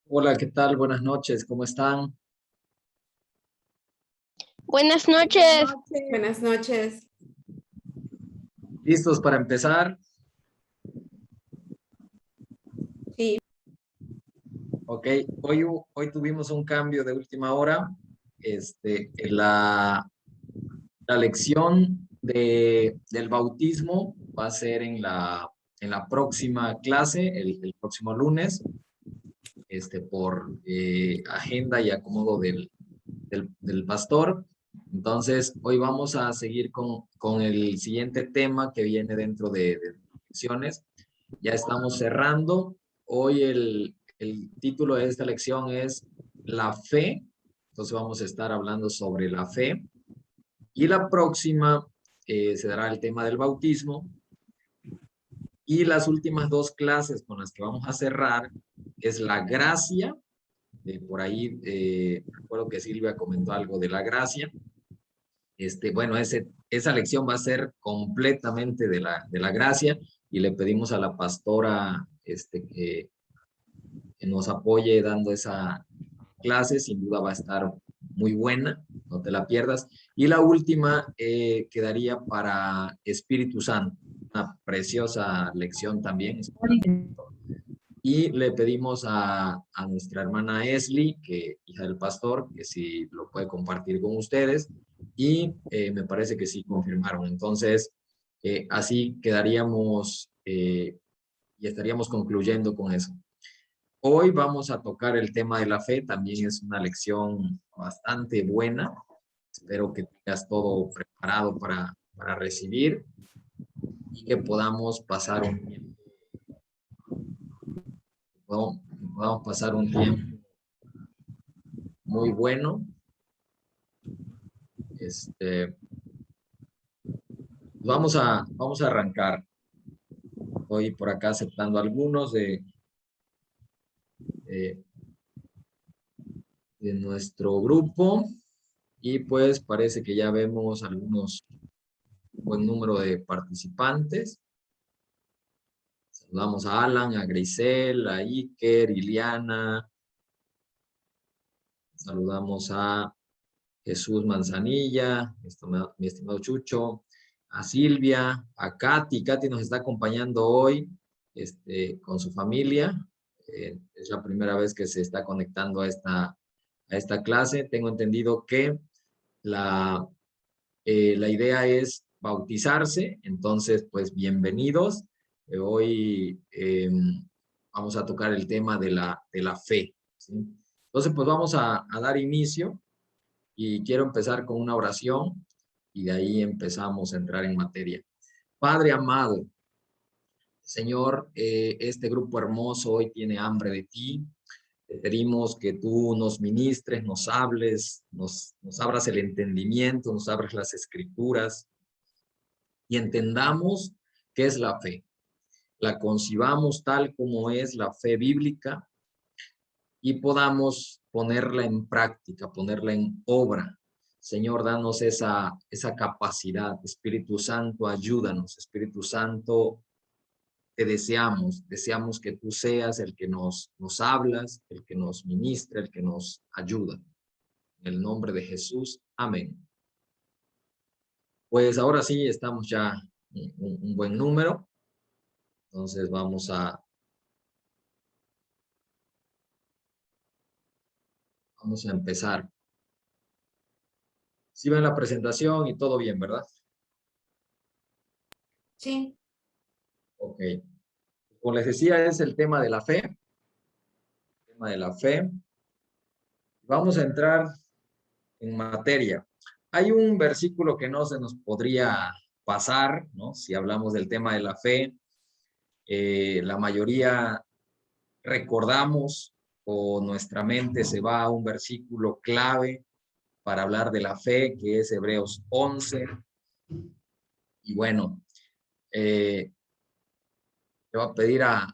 Hola, ¿qué tal? Buenas noches, ¿cómo están? Buenas noches. Buenas noches. ¿Listos para empezar? Sí. Ok, hoy tuvimos un cambio de última hora. La lección del bautismo va a ser en la próxima clase, el próximo lunes, por agenda y acomodo del pastor. Entonces, hoy vamos a seguir con el siguiente tema que viene dentro de lecciones. Ya estamos cerrando. Hoy el título de esta lección es La fe. Entonces vamos a estar hablando sobre la fe. Y la próxima se dará el tema del bautismo. Y las últimas dos clases con las que vamos a cerrar es la gracia. Por ahí recuerdo que Silvia comentó algo de la gracia. Bueno, esa lección va a ser completamente de la gracia y le pedimos a la pastora que nos apoye dando esa clase. Sin duda va a estar muy buena, no te la pierdas. Y la última quedaría para Espíritu Santo, una preciosa lección también. Y le pedimos a nuestra hermana Esli, hija del pastor, que si lo puede compartir con ustedes. Y me parece que sí confirmaron. Entonces, así quedaríamos y estaríamos concluyendo con eso. Hoy vamos a tocar el tema de la fe. También es una lección bastante buena. Espero que tengas todo preparado para recibir y que podamos pasar un tiempo. Podamos pasar un tiempo muy bueno. Vamos a arrancar. Estoy por acá aceptando algunos de nuestro grupo y pues parece que ya vemos un buen número de participantes. Saludamos a Alan, a Grisel, a Iker, Iliana. Saludamos a Jesús Manzanilla, mi estimado Chucho, a Silvia, a Katy. Katy nos está acompañando hoy con su familia. Es la primera vez que se está conectando a esta clase. Tengo entendido que la idea es bautizarse, entonces pues bienvenidos. Hoy vamos a tocar el tema de la fe, ¿sí? Entonces pues vamos a dar inicio y quiero empezar con una oración y de ahí empezamos a entrar en materia. Padre amado, Señor, este grupo hermoso hoy tiene hambre de ti. Te pedimos que tú nos ministres, nos hables, nos abras el entendimiento, nos abras las escrituras y entendamos qué es la fe. La concibamos tal como es la fe bíblica y podamos ponerla en práctica, ponerla en obra. Señor, danos esa capacidad. Espíritu Santo, ayúdanos. Espíritu Santo, te deseamos que tú seas el que nos hablas, el que nos ministra, el que nos ayuda. En el nombre de Jesús, amén. Pues ahora sí, estamos ya un buen número. Entonces vamos a empezar. Sí ven la presentación y todo bien, ¿verdad? Sí. Ok. Como les decía, es el tema de la fe. El tema de la fe. Vamos a entrar en materia. Hay un versículo que no se nos podría pasar, ¿no? Si hablamos del tema de la fe. La mayoría recordamos o nuestra mente se va a un versículo clave para hablar de la fe, que es Hebreos 11. Y bueno, le voy a pedir a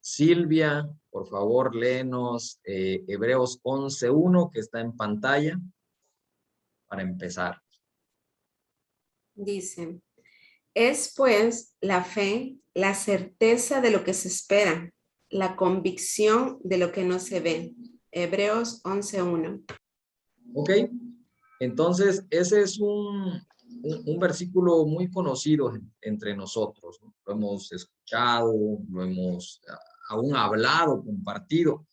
Silvia, por favor, léenos Hebreos 11:1, que está en pantalla, para empezar. Dice, es pues la fe, la certeza de lo que se espera, la convicción de lo que no se ve. Hebreos 11:1. ¿Ok? Entonces, ese es un versículo muy conocido entre nosotros, ¿no? Lo hemos escuchado, lo hemos aún hablado, compartido.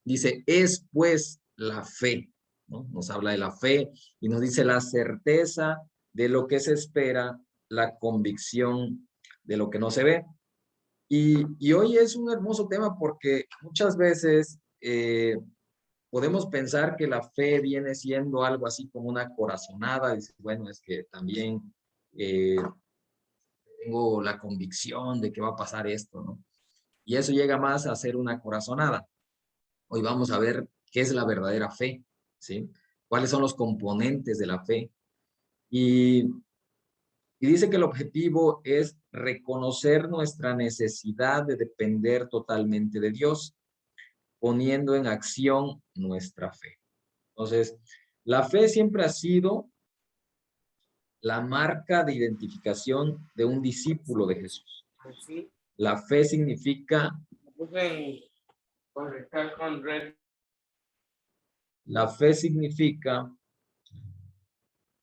Dice, es pues la fe, ¿no? Nos habla de la fe y nos dice la certeza de lo que se espera, la convicción de lo que no se ve. Y hoy es un hermoso tema porque muchas veces podemos pensar que la fe viene siendo algo así como una corazonada. Dice, bueno, es que también tengo la convicción de que va a pasar esto, ¿no? Y eso llega más a ser una corazonada. Hoy vamos a ver qué es la verdadera fe, ¿sí? ¿Cuáles son los componentes de la fe? Y dice que el objetivo es reconocer nuestra necesidad de depender totalmente de Dios, poniendo en acción nuestra fe. Entonces, la fe siempre ha sido la marca de identificación de un discípulo de Jesús. La fe significa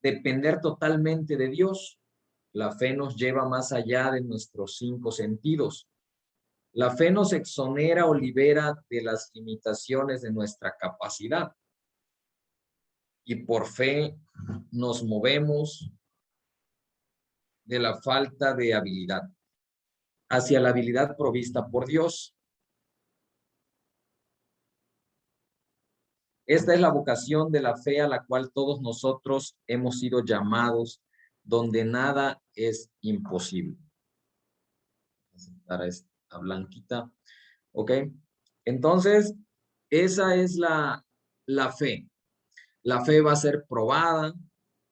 depender totalmente de Dios. La fe nos lleva más allá de nuestros 5 sentidos. La fe nos exonera o libera de las limitaciones de nuestra capacidad. Y por fe nos movemos de la falta de habilidad hacia la habilidad provista por Dios. Esta es la vocación de la fe a la cual todos nosotros hemos sido llamados, donde nada es imposible. Voy a sentar a esta blanquita. ¿Ok? Entonces, esa es la fe. La fe va a ser probada.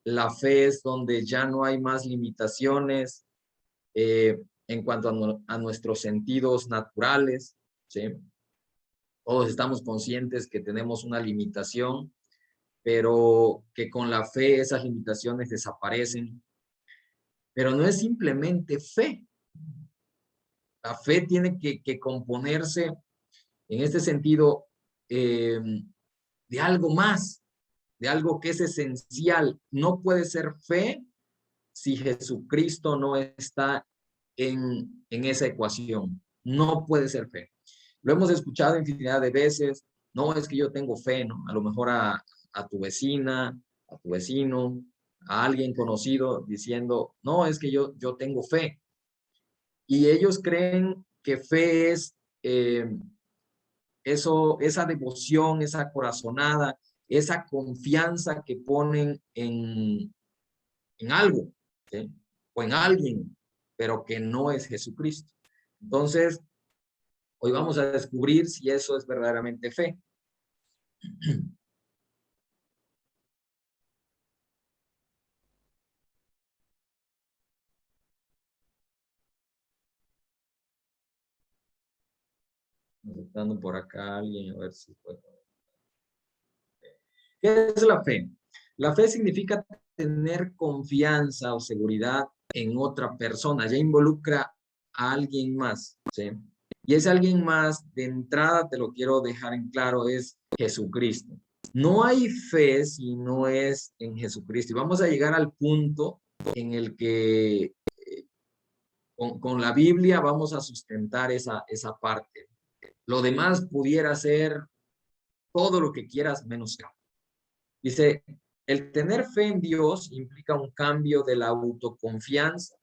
La fe es donde ya no hay más limitaciones en cuanto a nuestros sentidos naturales, ¿sí? Todos estamos conscientes que tenemos una limitación, pero que con la fe esas limitaciones desaparecen. Pero no es simplemente fe. La fe tiene que componerse en este sentido de algo más, de algo que es esencial. No puede ser fe si Jesucristo no está en esa ecuación. No puede ser fe. Lo hemos escuchado infinidad de veces. No es que yo tengo fe, ¿no? A lo mejor a tu vecina, a tu vecino, a alguien conocido diciendo, no, es que yo tengo fe. Y ellos creen que fe es esa devoción, esa corazonada, esa confianza que ponen en algo, ¿sí? O en alguien, pero que no es Jesucristo. Entonces, hoy vamos a descubrir si eso es verdaderamente fe. Aceptando por acá a alguien, a ver si puedo. ¿Qué es la fe? La fe significa tener confianza o seguridad en otra persona. Ya involucra a alguien más, ¿sí? Y ese alguien más, de entrada, te lo quiero dejar en claro, es Jesucristo. No hay fe si no es en Jesucristo. Y vamos a llegar al punto en el que con la Biblia vamos a sustentar esa parte. Lo demás pudiera ser todo lo que quieras menos fe. Dice, el tener fe en Dios implica un cambio de la autoconfianza.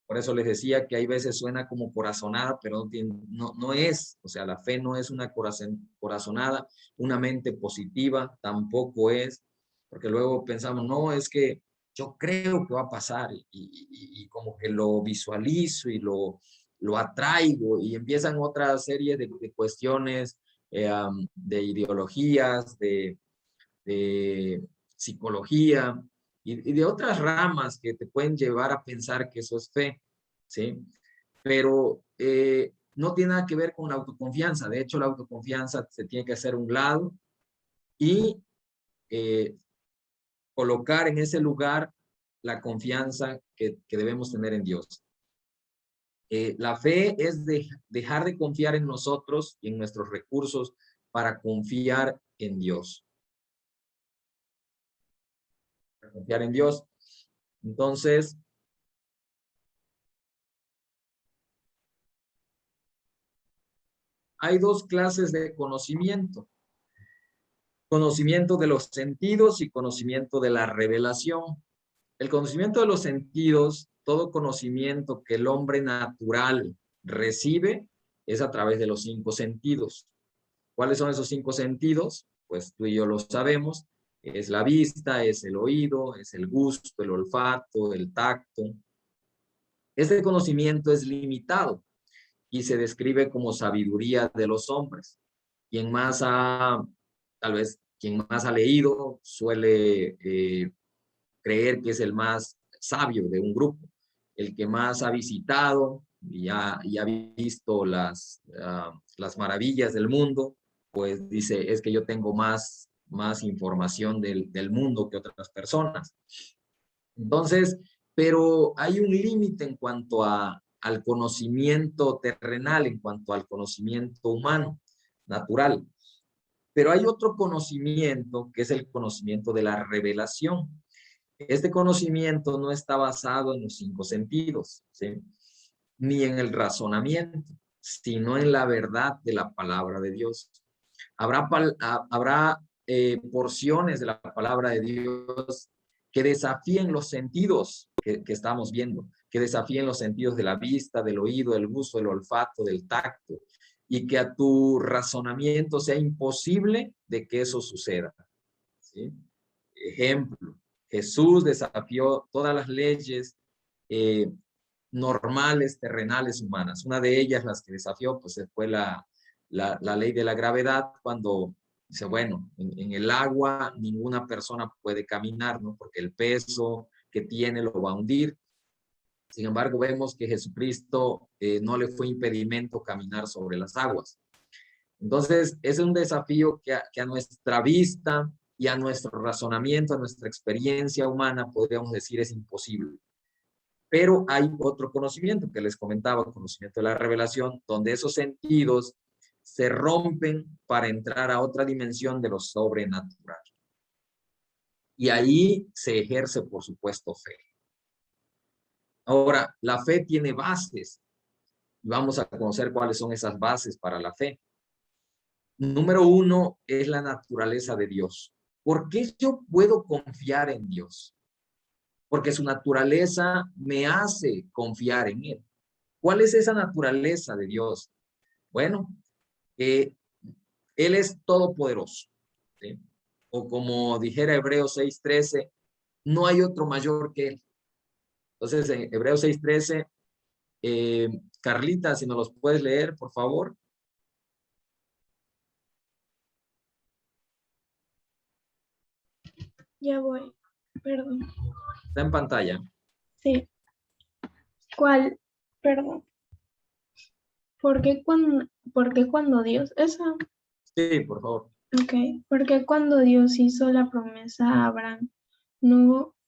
Por eso les decía que hay veces suena como corazonada, pero no es. O sea, la fe no es una corazonada. Una mente positiva tampoco es. Porque luego pensamos, no, es que yo creo que va a pasar y como que lo visualizo y lo atraigo y empiezan otra serie de cuestiones, de ideologías, de psicología y de otras ramas que te pueden llevar a pensar que eso es fe, ¿sí? Pero no tiene nada que ver con la autoconfianza. De hecho, la autoconfianza se tiene que hacer a un lado y eh, colocar en ese lugar la confianza que debemos tener en Dios. La fe es dejar de confiar en nosotros y en nuestros recursos para confiar en Dios. Para confiar en Dios. Entonces, hay dos clases de conocimiento. Conocimiento de los sentidos y conocimiento de la revelación. El conocimiento de los sentidos, todo conocimiento que el hombre natural recibe es a través de los 5 sentidos. ¿Cuáles son esos 5 sentidos? Pues tú y yo lo sabemos. Es la vista, es el oído, es el gusto, el olfato, el tacto. Este conocimiento es limitado y se describe como sabiduría de los hombres. Quien más ha, tal vez, quien más ha leído suele creer que es el más sabio de un grupo, el que más ha visitado y ha visto las maravillas del mundo, pues dice, es que yo tengo más información del mundo que otras personas. Entonces, pero hay un límite en cuanto al conocimiento terrenal, en cuanto al conocimiento humano, natural. Pero hay otro conocimiento que es el conocimiento de la revelación. Este conocimiento no está basado en los 5 sentidos, ¿sí? Ni en el razonamiento, sino en la verdad de la palabra de Dios. Habrá porciones de la palabra de Dios que desafíen los sentidos que estamos viendo, que desafíen los sentidos de la vista, del oído, del gusto, del olfato, del tacto, y que a tu razonamiento sea imposible de que eso suceda, ¿sí? Ejemplo, Jesús desafió todas las leyes normales, terrenales, humanas. Una de ellas, las que desafió, pues fue la ley de la gravedad, cuando dice, bueno, en el agua ninguna persona puede caminar, ¿no? Porque el peso que tiene lo va a hundir. Sin embargo, vemos que Jesucristo no le fue impedimento caminar sobre las aguas. Entonces, es un desafío que a nuestra vista y a nuestro razonamiento, a nuestra experiencia humana, podríamos decir es imposible. Pero hay otro conocimiento que les comentaba, el conocimiento de la revelación, donde esos sentidos se rompen para entrar a otra dimensión de lo sobrenatural. Y ahí se ejerce, por supuesto, fe. Ahora, la fe tiene bases. Y vamos a conocer cuáles son esas bases para la fe. Número 1 es la naturaleza de Dios. ¿Por qué yo puedo confiar en Dios? Porque su naturaleza me hace confiar en Él. ¿Cuál es esa naturaleza de Dios? Bueno, Él es todopoderoso, ¿sí? O como dijera Hebreos 6:13, no hay otro mayor que Él. Entonces, en Hebreos 6:13, Carlita, si nos los puedes leer, por favor. Ya voy, perdón. Está en pantalla. Sí. ¿Cuál? Perdón. ¿Por qué cuando Dios? Esa. Sí, por favor. Ok. ¿Por qué cuando Dios hizo la promesa a Abraham,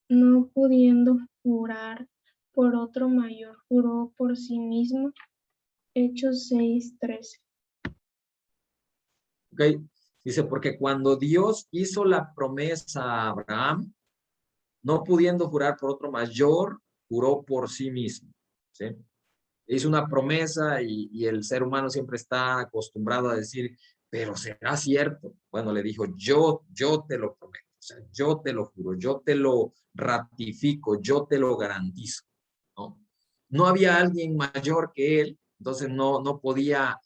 no pudiendo jurar por otro mayor, juró por sí mismo? Hechos 6:13. Ok. Dice, porque cuando Dios hizo la promesa a Abraham, no pudiendo jurar por otro mayor, juró por sí mismo, ¿sí? Hizo una promesa y el ser humano siempre está acostumbrado a decir, pero ¿será cierto? Bueno, le dijo, yo te lo prometo, o sea, yo te lo juro, yo te lo ratifico, yo te lo garantizo, ¿no? No había alguien mayor que él, entonces no podía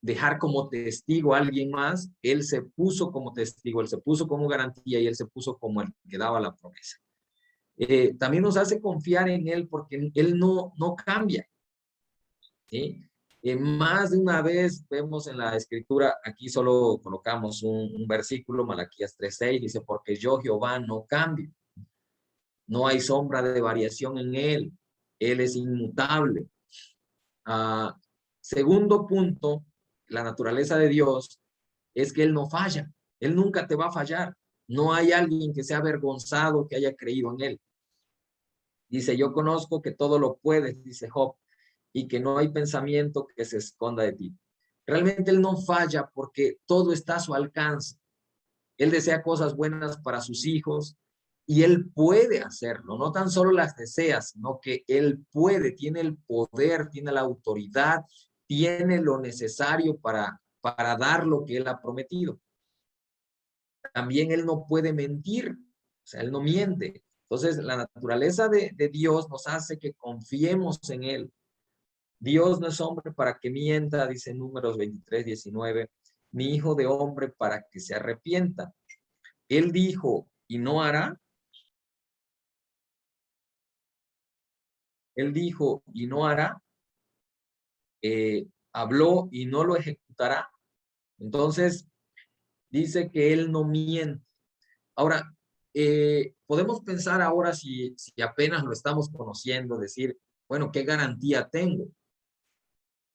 dejar como testigo a alguien más, él se puso como testigo, él se puso como garantía y él se puso como el que daba la promesa. También nos hace confiar en él porque él no cambia, ¿sí? Más de una vez vemos en la escritura, aquí solo colocamos un versículo, Malaquías 3:6, dice, porque yo Jehová no cambio, no hay sombra de variación en él es inmutable. Segundo punto, la naturaleza de Dios es que él no falla, él nunca te va a fallar, no hay alguien que sea avergonzado que haya creído en él. Dice, yo conozco que todo lo puedes, dice Job, y que no hay pensamiento que se esconda de ti. Realmente él no falla porque todo está a su alcance. Él desea cosas buenas para sus hijos y él puede hacerlo. No tan solo las desea, sino que él puede, tiene el poder, tiene la autoridad, tiene lo necesario para dar lo que él ha prometido. También él no puede mentir, o sea, él no miente. Entonces, la naturaleza de Dios nos hace que confiemos en él. Dios no es hombre para que mienta, dice Números 23:19, ni hijo de hombre para que se arrepienta. Él dijo y no hará. Él dijo y no hará. Habló y no lo ejecutará. Entonces, dice que él no miente. Ahora, podemos pensar ahora si apenas lo estamos conociendo, decir, bueno, ¿qué garantía tengo?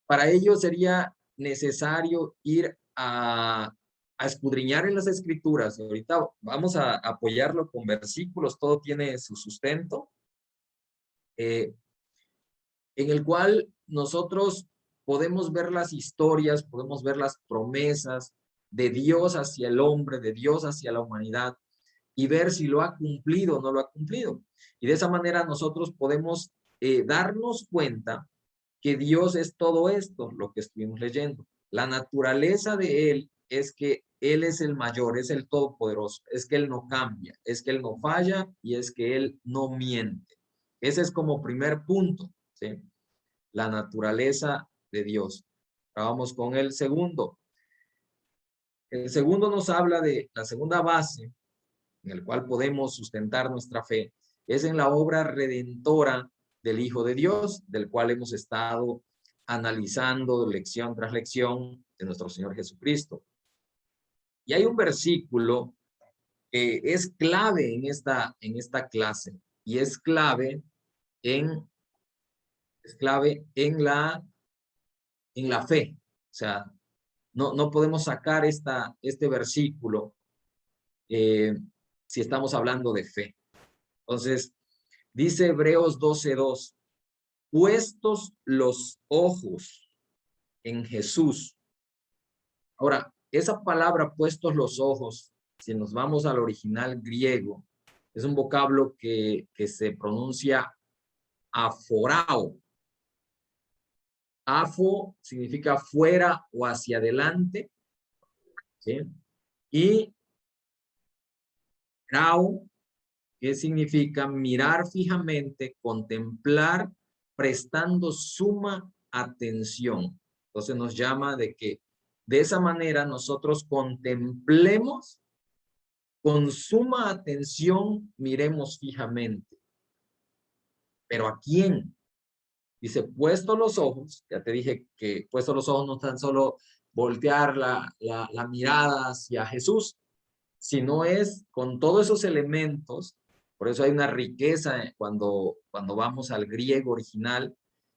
Para ello sería necesario ir a escudriñar en las escrituras. Ahorita vamos a apoyarlo con versículos, todo tiene su sustento, en el cual nosotros podemos ver las historias, podemos ver las promesas de Dios hacia el hombre, de Dios hacia la humanidad, y ver si lo ha cumplido o no lo ha cumplido. Y de esa manera nosotros podemos darnos cuenta que Dios es todo esto, lo que estuvimos leyendo. La naturaleza de Él es que Él es el mayor, es el todopoderoso, es que Él no cambia, es que Él no falla y es que Él no miente. Ese es como primer punto, ¿sí? La naturaleza de Dios. Ahora vamos con el segundo. El segundo nos habla de la segunda base en el cual podemos sustentar nuestra fe, es en la obra redentora del Hijo de Dios, del cual hemos estado analizando lección tras lección de nuestro Señor Jesucristo. Y hay un versículo que es clave en esta clase y es clave en la fe. O sea, no podemos sacar este versículo si estamos hablando de fe. Entonces, dice Hebreos 12:2, puestos los ojos en Jesús. Ahora, esa palabra puestos los ojos, si nos vamos al original griego, es un vocablo que se pronuncia aforao. Afo significa fuera o hacia adelante, ¿sí? Y rao, que significa mirar fijamente, contemplar, prestando suma atención. Entonces nos llama de que de esa manera nosotros contemplemos con suma atención, miremos fijamente. ¿Pero a quién? Dice, puesto los ojos, ya te dije que puesto los ojos no tan solo voltear la mirada hacia Jesús, sino es con todos esos elementos. Por eso hay una riqueza cuando vamos al griego original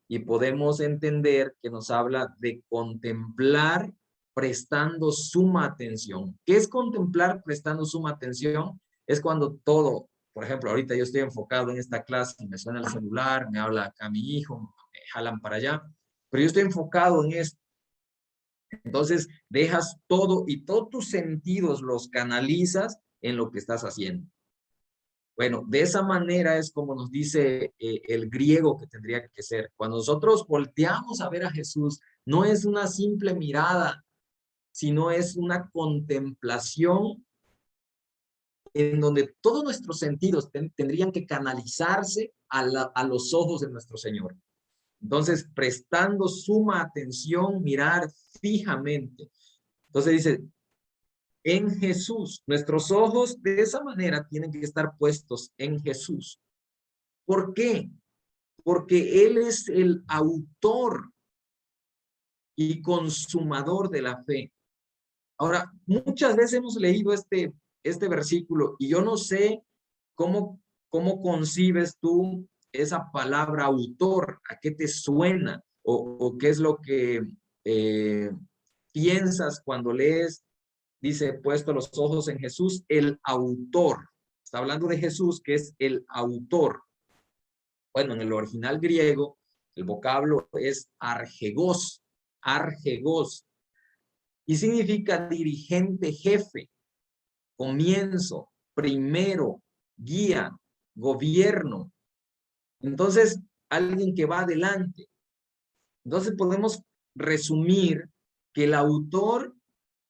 y podemos entender que nos habla de contemplar prestando suma atención. ¿Qué es contemplar prestando suma atención? Es cuando todo, por ejemplo, ahorita yo estoy enfocado en esta clase y me suena el celular, me habla acá mi hijo, me jalan para allá, pero yo estoy enfocado en esto. Entonces, dejas todo y todos tus sentidos los canalizas en lo que estás haciendo. Bueno, de esa manera es como nos dice el griego que tendría que ser. Cuando nosotros volteamos a ver a Jesús, no es una simple mirada, sino es una contemplación en donde todos nuestros sentidos tendrían que canalizarse a los ojos de nuestro Señor. Entonces, prestando suma atención, mirar fijamente. Entonces dice, en Jesús, nuestros ojos de esa manera tienen que estar puestos en Jesús. ¿Por qué? Porque Él es el autor y consumador de la fe. Ahora, muchas veces hemos leído este versículo y yo no sé cómo concibes tú esa palabra autor, a qué te suena o qué es lo que piensas cuando lees, dice, puesto los ojos en Jesús, el autor. Está hablando de Jesús, que es el autor. Bueno, en el original griego, el vocablo es argegos, argegos, y significa dirigente, jefe, comienzo, primero, guía, gobierno. Entonces, alguien que va adelante. Entonces podemos resumir que el autor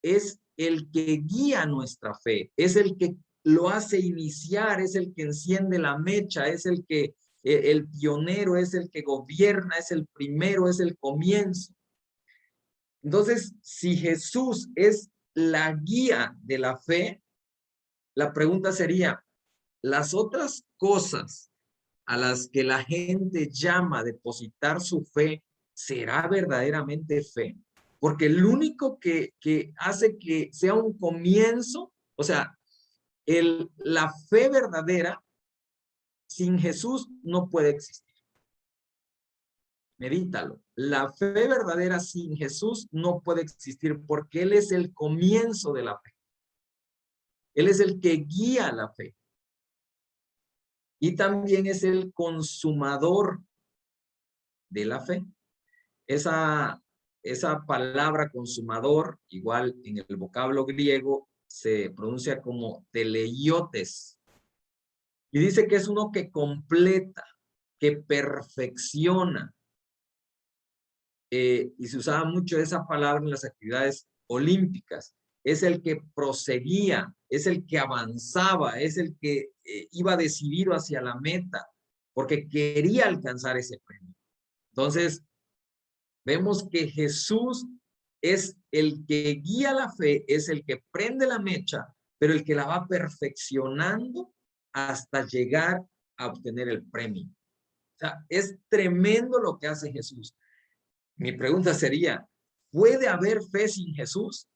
es el que guía nuestra fe, es el que lo hace iniciar, es el que enciende la mecha, es el que, el pionero, es el que gobierna, es el primero, es el comienzo. Entonces, si Jesús es la guía de la fe, la pregunta sería, las otras cosas a las que la gente llama a depositar su fe, ¿será verdaderamente fe? Porque el único que hace que sea un comienzo, o sea, la fe verdadera sin Jesús no puede existir. Medítalo. La fe verdadera sin Jesús no puede existir porque Él es el comienzo de la fe. Él es el que guía la fe. Y también es el consumador de la fe. Esa palabra consumador, igual en el vocablo griego, se pronuncia como teleiotes. Y dice que es uno que completa, que perfecciona. Y se usaba mucho esa palabra en las actividades olímpicas. Es el que proseguía, es el que avanzaba, es el que iba decidido hacia la meta, porque quería alcanzar ese premio. Entonces, vemos que Jesús es el que guía la fe, es el que prende la mecha, pero el que la va perfeccionando hasta llegar a obtener el premio. O sea, es tremendo lo que hace Jesús. Mi pregunta sería, ¿puede haber fe sin Jesús?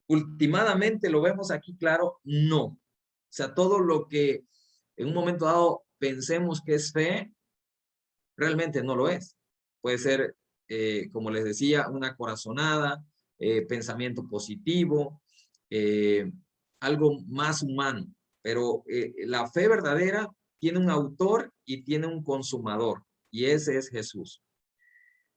Ultimadamente lo vemos aquí claro, no. O sea, todo lo que en un momento dado pensemos que es fe, realmente no lo es. Puede ser, como les decía, una corazonada, pensamiento positivo, algo más humano. Pero la fe verdadera tiene un autor y tiene un consumador, y ese es Jesús.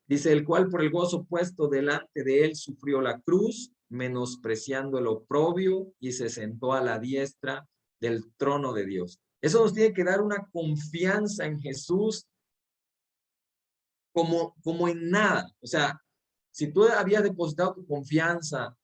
Dice, el cual por el gozo puesto delante de él sufrió la cruz, menospreciando el oprobio, y se sentó a la diestra del trono de Dios. Eso nos tiene que dar una confianza en Jesús como en nada. O sea, si tú habías depositado tu confianza,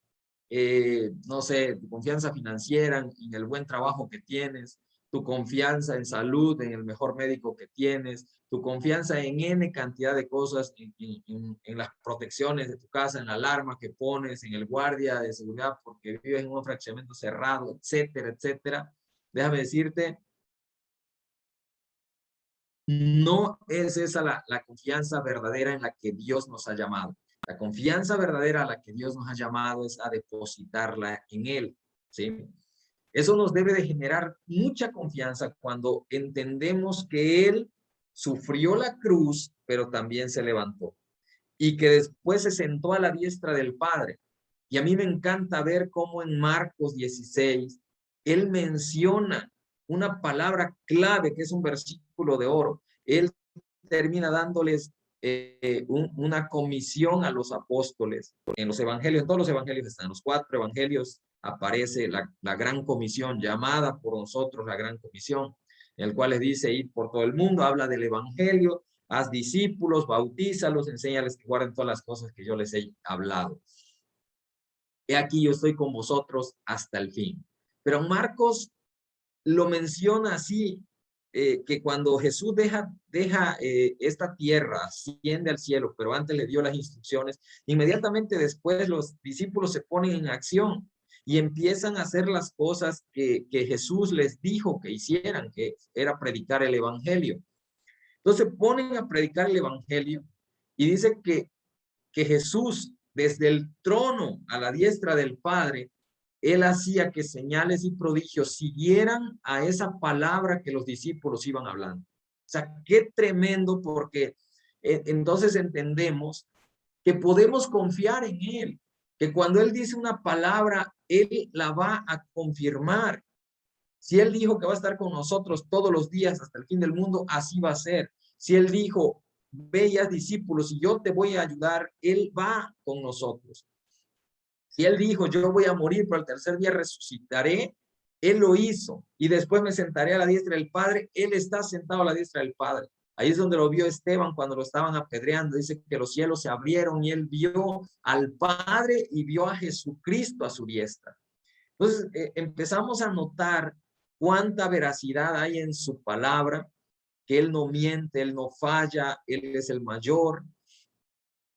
no sé, tu confianza financiera en el buen trabajo que tienes, tu confianza en salud, en el mejor médico que tienes, tu confianza en N cantidad de cosas, en las protecciones de tu casa, en la alarma que pones, en el guardia de seguridad porque vives en un fraccionamiento cerrado, etcétera, etcétera. Déjame decirte, no es esa la confianza verdadera en la que Dios nos ha llamado. La confianza verdadera a la que Dios nos ha llamado es a depositarla en Él, ¿sí? Eso nos debe de generar mucha confianza cuando entendemos que Él sufrió la cruz, pero también se levantó. Y que después se sentó a la diestra del Padre. Y a mí me encanta ver cómo en Marcos 16, Él menciona una palabra clave que es un versículo de oro. Él termina dándoles una comisión a los apóstoles. En los evangelios, en todos los evangelios están, en los 4 evangelios aparece la gran comisión, llamada por nosotros la gran comisión, en el cual les dice ir por todo el mundo, habla del evangelio, haz discípulos, bautízalos, enséñales que guarden todas las cosas que yo les he hablado. He aquí yo estoy con vosotros hasta el fin. Pero Marcos lo menciona así, que cuando Jesús deja esta tierra, asciende al cielo, pero antes le dio las instrucciones, inmediatamente después los discípulos se ponen en acción y empiezan a hacer las cosas que Jesús les dijo que hicieran, que era predicar el evangelio. Entonces ponen a predicar el evangelio y dice que Jesús, desde el trono a la diestra del Padre, él hacía que señales y prodigios siguieran a esa palabra que los discípulos iban hablando. O sea, qué tremendo, porque entonces entendemos que podemos confiar en él, que cuando él dice una palabra, él la va a confirmar. Si él dijo que va a estar con nosotros todos los días hasta el fin del mundo, así va a ser. Si él dijo, ve y haz discípulos y yo te voy a ayudar, él va con nosotros. Si él dijo, yo voy a morir, pero al tercer día resucitaré, él lo hizo. Y después me sentaré a la diestra del Padre, él está sentado a la diestra del Padre. Ahí es donde lo vio Esteban cuando lo estaban apedreando. Dice que los cielos se abrieron y él vio al Padre y vio a Jesucristo a su diestra. Entonces empezamos a notar cuánta veracidad hay en su palabra, que él no miente, él no falla, él es el mayor.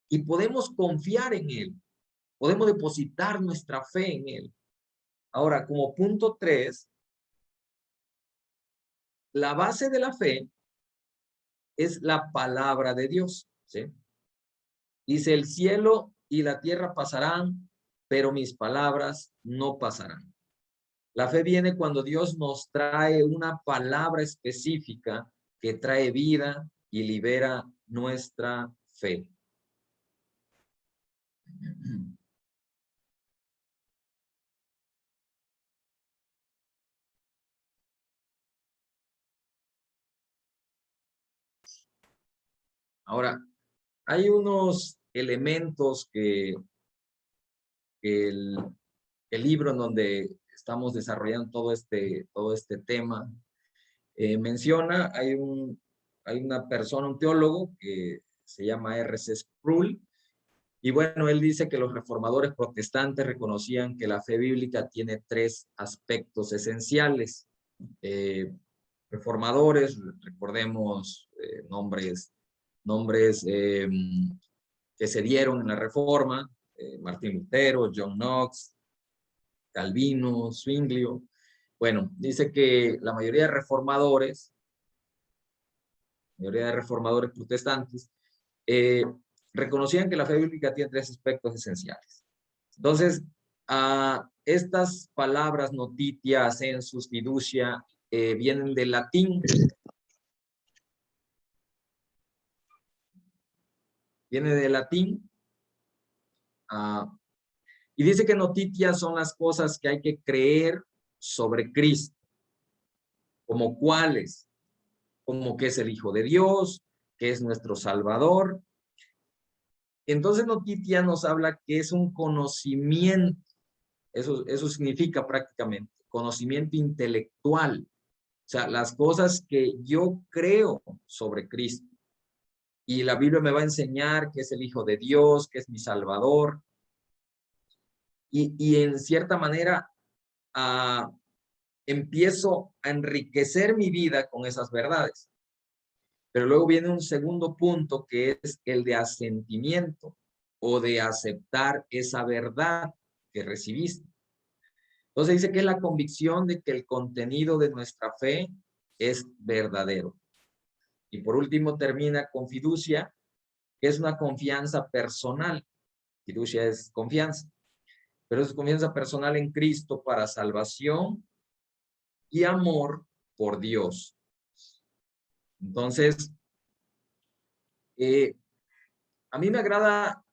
Y podemos confiar en él. Podemos depositar nuestra fe en él. Ahora, como punto 3, la base de la fe es la palabra de Dios, ¿sí? Dice, el cielo y la tierra pasarán, pero mis palabras no pasarán. La fe viene cuando Dios nos trae una palabra específica que trae vida y libera nuestra fe. Ahora, hay unos elementos que el libro en donde estamos desarrollando todo este tema menciona. Hay una persona, un teólogo que se llama R.C. Sproul, y bueno, él dice que los reformadores protestantes reconocían que la fe bíblica tiene 3 aspectos esenciales. Reformadores, recordemos nombres que se dieron en la Reforma, Martín Lutero, John Knox, Calvino, Zwinglio. Bueno, dice que la mayoría de reformadores protestantes, reconocían que la fe bíblica tiene 3 aspectos esenciales. Entonces, estas palabras notitia, ascensus, fiducia, vienen del latín. Viene del latín. Y dice que notitia son las cosas que hay que creer sobre Cristo. ¿Como cuáles? Como que es el Hijo de Dios, que es nuestro Salvador. Entonces notitia nos habla que es un conocimiento. Eso significa prácticamente conocimiento intelectual. O sea, las cosas que yo creo sobre Cristo. Y la Biblia me va a enseñar que es el Hijo de Dios, que es mi Salvador. Y en cierta manera empiezo a enriquecer mi vida con esas verdades. Pero luego viene un segundo punto que es el de asentimiento o de aceptar esa verdad que recibiste. Entonces dice que es la convicción de que el contenido de nuestra fe es verdadero. Y por último termina con fiducia, que es una confianza personal. Fiducia es confianza, pero es confianza personal en Cristo para salvación y amor por Dios. Entonces, a mí me agrada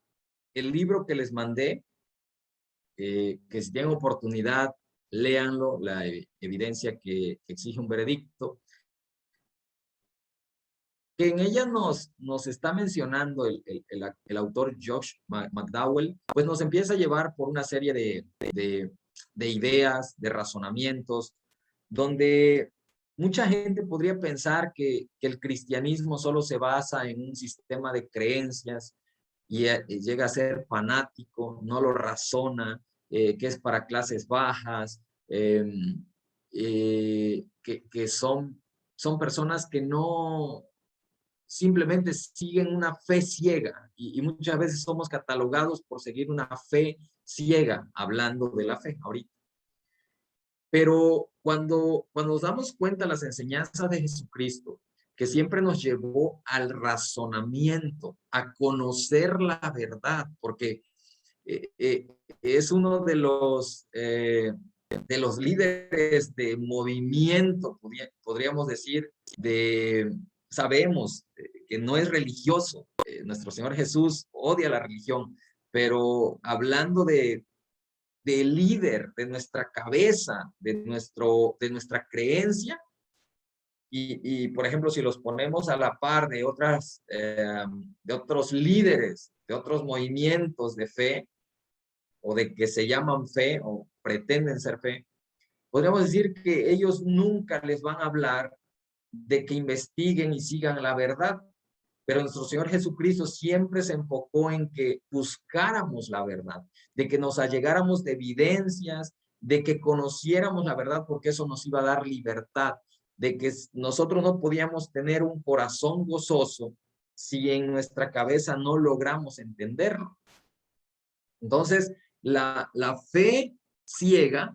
el libro que les mandé, que si tienen oportunidad, léanlo, la evidencia que exige un veredicto, que en ella nos está mencionando el autor Josh McDowell, pues nos empieza a llevar por una serie de ideas, de razonamientos, donde mucha gente podría pensar que el cristianismo solo se basa en un sistema de creencias y llega a ser fanático, no lo razona, que es para clases bajas, que son son personas que no simplemente siguen una fe ciega y muchas veces somos catalogados por seguir una fe ciega, hablando de la fe ahorita. Pero cuando nos damos cuenta de las enseñanzas de Jesucristo, que siempre nos llevó al razonamiento, a conocer la verdad, porque es uno de los líderes de movimiento, podríamos decir, sabemos que no es religioso. Nuestro Señor Jesús odia la religión, pero hablando de líder, de nuestra cabeza, de nuestra creencia, y por ejemplo, si los ponemos a la par de otros líderes, de otros movimientos de fe, o de que se llaman fe, o pretenden ser fe, podríamos decir que ellos nunca les van a hablar de que investiguen y sigan la verdad, pero nuestro Señor Jesucristo siempre se enfocó en que buscáramos la verdad, de que nos allegáramos de evidencias, de que conociéramos la verdad, porque eso nos iba a dar libertad, de que nosotros no podíamos tener un corazón gozoso si en nuestra cabeza no logramos entenderlo. Entonces, la fe ciega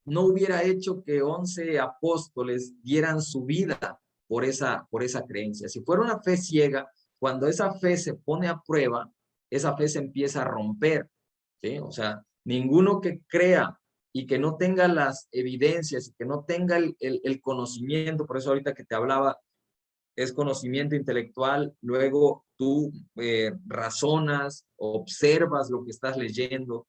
no hubiera hecho que 11 apóstoles dieran su vida por esa creencia. Si fuera una fe ciega, cuando esa fe se pone a prueba, esa fe se empieza a romper, ¿sí? O sea, ninguno que crea y que no tenga las evidencias y que no tenga el conocimiento, por eso ahorita que te hablaba, es conocimiento intelectual, luego tú razonas, observas lo que estás leyendo,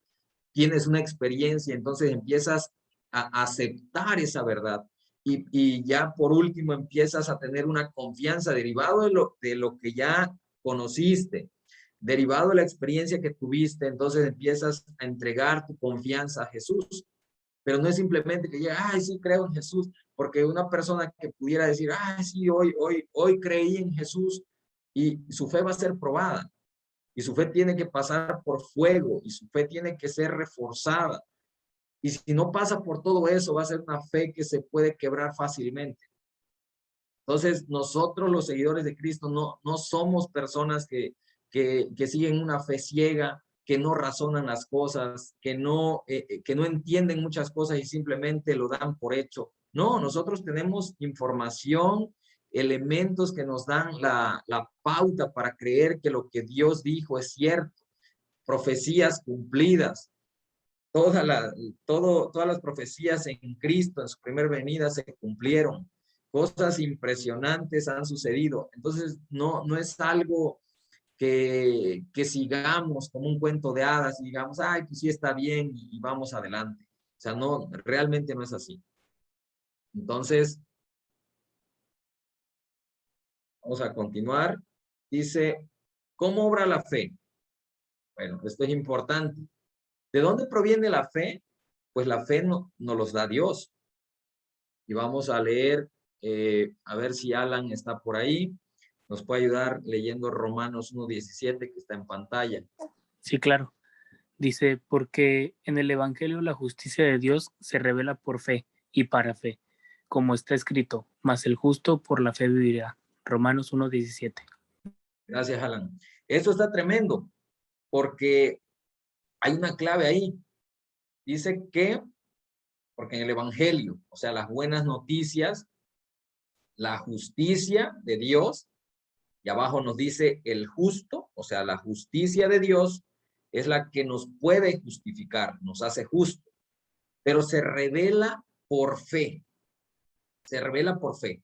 tienes una experiencia, entonces empiezas a aceptar esa verdad. Y ya por último empiezas a tener una confianza derivado de lo que ya conociste, derivado de la experiencia que tuviste, entonces empiezas a entregar tu confianza a Jesús. Pero no es simplemente que llega, ay, sí creo en Jesús, porque una persona que pudiera decir, ay, sí, hoy creí en Jesús, y su fe va a ser probada, y su fe tiene que pasar por fuego, y su fe tiene que ser reforzada. Y si no pasa por todo eso, va a ser una fe que se puede quebrar fácilmente. Entonces, nosotros los seguidores de Cristo no somos personas que siguen una fe ciega, que no razonan las cosas, que no entienden muchas cosas y simplemente lo dan por hecho. No, nosotros tenemos información, elementos que nos dan la pauta para creer que lo que Dios dijo es cierto, profecías cumplidas. Todas las profecías en Cristo, en su primera venida, se cumplieron. Cosas impresionantes han sucedido. Entonces, no es algo que sigamos como un cuento de hadas y digamos, ay, pues sí está bien y vamos adelante. O sea, no, realmente no es así. Entonces, vamos a continuar. Dice, ¿cómo obra la fe? Bueno, esto es importante. ¿De dónde proviene la fe? Pues la fe nos los da Dios. Y vamos a leer, a ver si Alan está por ahí. Nos puede ayudar leyendo Romanos 1:17 que está en pantalla. Sí, claro. Dice, porque en el Evangelio la justicia de Dios se revela por fe y para fe, como está escrito, mas el justo por la fe vivirá. Romanos 1:17. Gracias, Alan. Eso está tremendo, porque hay una clave ahí. Dice que, porque en el Evangelio, o sea, las buenas noticias, la justicia de Dios, y abajo nos dice el justo, o sea, la justicia de Dios es la que nos puede justificar, nos hace justo, pero se revela por fe, se revela por fe.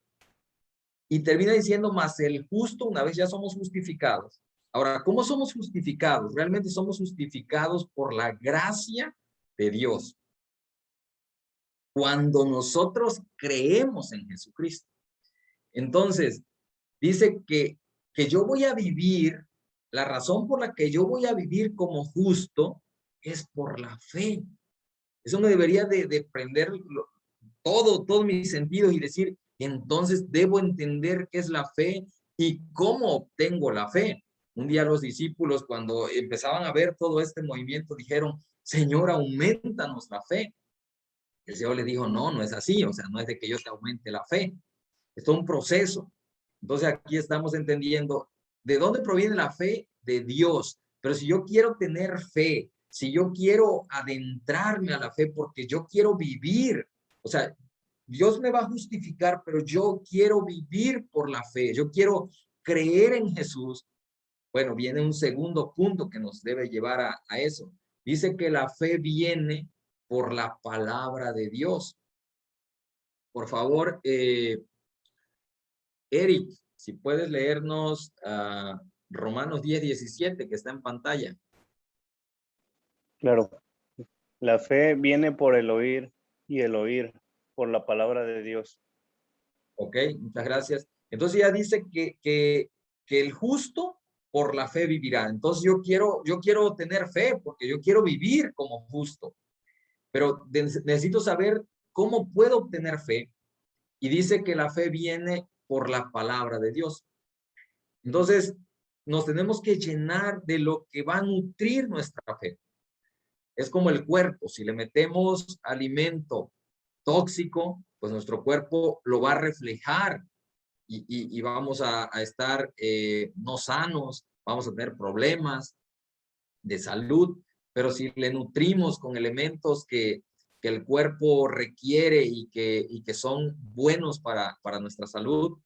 Y termina diciendo, más el justo, una vez ya somos justificados. Ahora, ¿cómo somos justificados? Realmente somos justificados por la gracia de Dios. Cuando nosotros creemos en Jesucristo. Entonces, dice que yo voy a vivir, la razón por la que yo voy a vivir como justo es por la fe. Eso me debería de prender todos mis sentidos y decir, entonces debo entender qué es la fe y cómo obtengo la fe. Un día los discípulos, cuando empezaban a ver todo este movimiento, dijeron, Señor, aumentanos la fe. El Señor les dijo, no es así, o sea, no es de que yo te aumente la fe. es todo un proceso. Entonces aquí estamos entendiendo de dónde proviene la fe, de Dios. Pero si yo quiero tener fe, si yo quiero adentrarme a la fe porque yo quiero vivir, o sea, Dios me va a justificar, pero yo quiero vivir por la fe, yo quiero creer en Jesús. Bueno, viene un segundo punto que nos debe llevar a eso. Dice que la fe viene por la palabra de Dios. Por favor, Eric, si puedes leernos Romanos 10:17, que está en pantalla. Claro. La fe viene por el oír y el oír por la palabra de Dios. Ok, muchas gracias. Entonces ya dice que el justo por la fe vivirá. Entonces yo quiero tener fe porque yo quiero vivir como justo. Pero necesito saber cómo puedo obtener fe. Y dice que la fe viene por la palabra de Dios. Entonces nos tenemos que llenar de lo que va a nutrir nuestra fe. Es como el cuerpo. Si le metemos alimento tóxico, pues nuestro cuerpo lo va a reflejar y vamos a estar no sanos, vamos a tener problemas de salud, pero si le nutrimos con elementos que el cuerpo requiere y que son buenos para nuestra salud,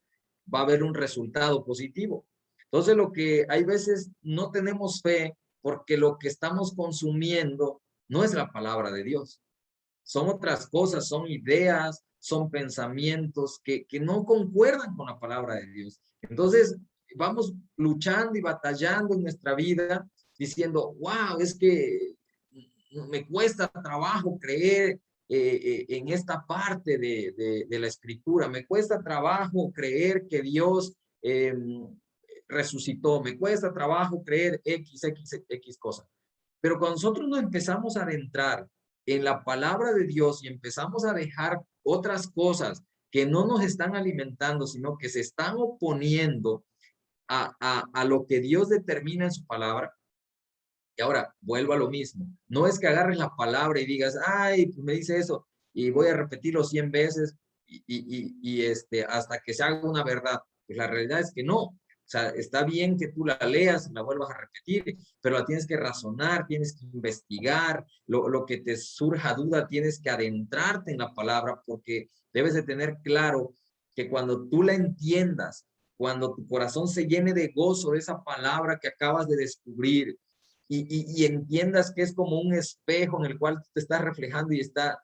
va a haber un resultado positivo. Entonces lo que hay veces no tenemos fe porque lo que estamos consumiendo no es la palabra de Dios. Son otras cosas, son ideas, son pensamientos que no concuerdan con la palabra de Dios. Entonces, vamos luchando y batallando en nuestra vida diciendo, wow, es que me cuesta trabajo creer en esta parte de la escritura. Me cuesta trabajo creer que Dios resucitó. Me cuesta trabajo creer X cosa. Pero cuando nosotros nos empezamos a adentrar en la palabra de Dios y empezamos a dejar otras cosas que no nos están alimentando, sino que se están oponiendo a lo que Dios determina en su palabra. Y ahora vuelvo a lo mismo. No es que agarres la palabra y digas, ay, pues me dice eso y voy a repetirlo 100 veces hasta que se haga una verdad. Pues la realidad es que no. O sea, está bien que tú la leas y la vuelvas a repetir, pero la tienes que razonar, tienes que investigar, lo que te surja duda, tienes que adentrarte en la palabra porque debes de tener claro que cuando tú la entiendas, cuando tu corazón se llene de gozo de esa palabra que acabas de descubrir y entiendas que es como un espejo en el cual te estás reflejando y está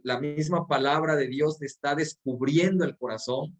la misma palabra de Dios te está descubriendo el corazón.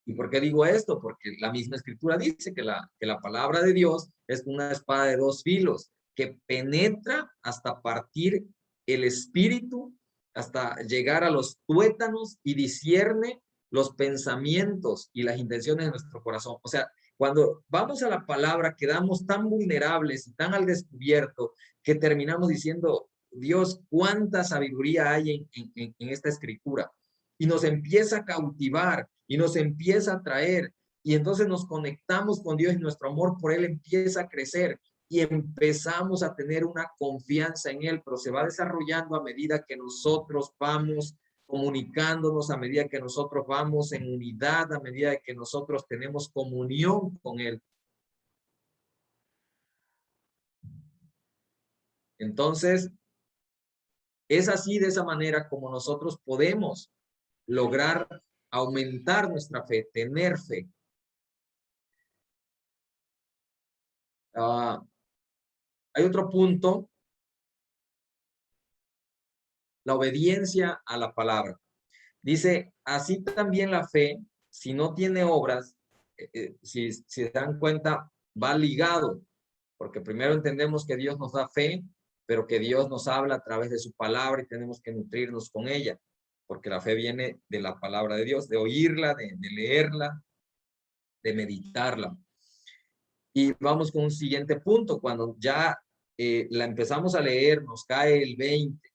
¿Y por qué digo esto? Porque la misma escritura dice que la palabra de Dios es una espada de dos filos que penetra hasta partir el espíritu, hasta llegar a los tuétanos y discierne los pensamientos y las intenciones de nuestro corazón. O sea, cuando vamos a la palabra quedamos tan vulnerables y tan al descubierto que terminamos diciendo, Dios, cuánta sabiduría hay en esta escritura. Y nos empieza a cautivar y nos empieza a atraer y entonces nos conectamos con Dios y nuestro amor por Él empieza a crecer y empezamos a tener una confianza en Él, pero se va desarrollando a medida que nosotros vamos comunicándonos, a medida que nosotros vamos en unidad, a medida que nosotros tenemos comunión con Él. Entonces, es así, de esa manera, como nosotros podemos lograr aumentar nuestra fe, tener fe. Hay otro punto, la obediencia a la palabra. Dice, así también la fe, si no tiene obras, si se dan cuenta, va ligado, porque primero entendemos que Dios nos da fe, pero que Dios nos habla a través de su palabra y tenemos que nutrirnos con ella, porque la fe viene de la palabra de Dios, de oírla, de leerla, de meditarla. Y vamos con un siguiente punto, cuando ya la empezamos a leer, nos cae el 20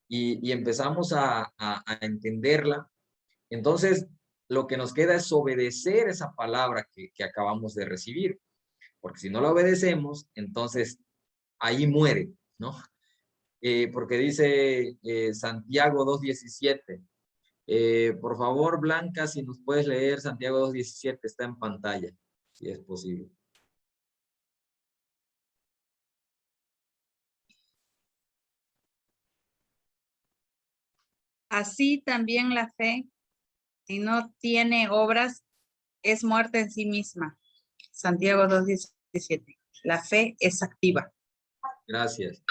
y empezamos a entenderla, entonces lo que nos queda es obedecer esa palabra que acabamos de recibir, porque si no la obedecemos, entonces ahí muere, ¿no? Porque dice Santiago 2:17, Por favor, Blanca, si nos puedes leer Santiago 2:17, está en pantalla, si es posible. Así también la fe, si no tiene obras, es muerta en sí misma. Santiago 2:17. La fe es activa. Gracias.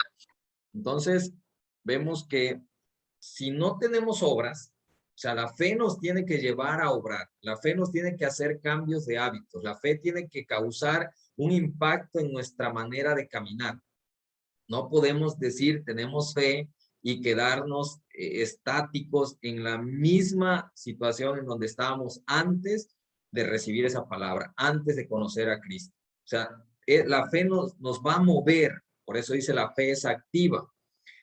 Entonces, vemos que si no tenemos obras, o sea, la fe nos tiene que llevar a obrar, la fe nos tiene que hacer cambios de hábitos, la fe tiene que causar un impacto en nuestra manera de caminar. No podemos decir tenemos fe y quedarnos estáticos en la misma situación en donde estábamos antes de recibir esa palabra, antes de conocer a Cristo. O sea, la fe nos va a mover, por eso dice la fe es activa,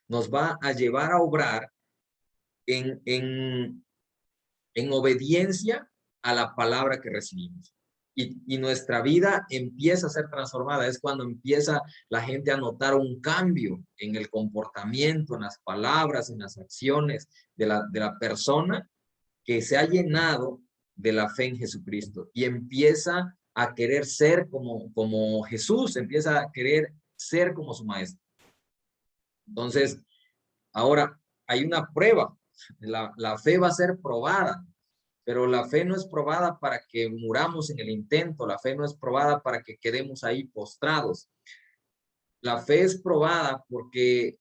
nos va a llevar a obrar en obediencia a la palabra que recibimos. Y nuestra vida empieza a ser transformada. Es cuando empieza la gente a notar un cambio en el comportamiento, en las palabras, en las acciones de la persona que se ha llenado de la fe en Jesucristo y empieza a querer ser como Jesús, empieza a querer ser como su maestro. Entonces, ahora hay una prueba. La fe va a ser probada. Pero la fe no es probada para que muramos en el intento, la fe no es probada para que quedemos ahí postrados. La fe es probada porque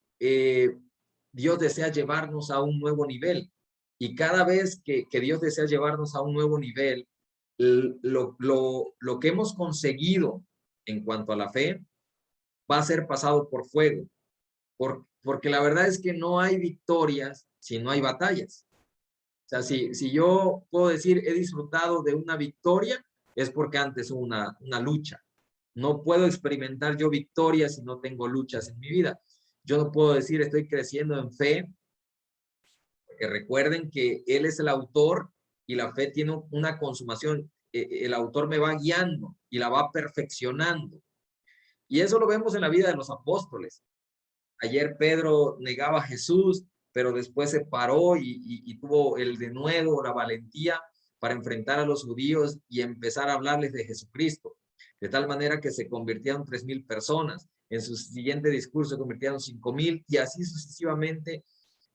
Dios desea llevarnos a un nuevo nivel. Y cada vez que Dios desea llevarnos a un nuevo nivel, lo que hemos conseguido en cuanto a la fe va a ser pasado por fuego. Porque la verdad es que no hay victorias si no hay batallas. O sea, si yo puedo decir he disfrutado de una victoria, es porque antes hubo una lucha. No puedo experimentar yo victorias si no tengo luchas en mi vida. Yo no puedo decir estoy creciendo en fe, porque recuerden que Él es el autor y la fe tiene una consumación. El autor me va guiando y la va perfeccionando. Y eso lo vemos en la vida de los apóstoles. Ayer Pedro negaba a Jesús, pero después se paró y tuvo el denuedo, la valentía para enfrentar a los judíos y empezar a hablarles de Jesucristo. De tal manera que se convirtieron 3,000 personas. En su siguiente discurso convirtieron 5,000 y así sucesivamente.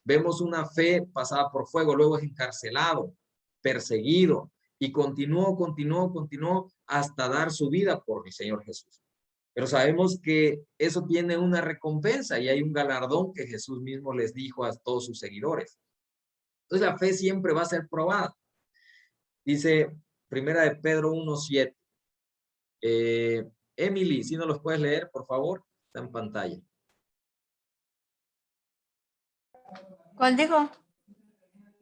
Vemos una fe pasada por fuego, luego es encarcelado, perseguido y continuó hasta dar su vida por mi Señor Jesús. Pero sabemos que eso tiene una recompensa y hay un galardón que Jesús mismo les dijo a todos sus seguidores. Entonces la fe siempre va a ser probada. Dice Primera de Pedro 1:7. Emily, si no los puedes leer, por favor, está en pantalla. ¿Cuál dijo?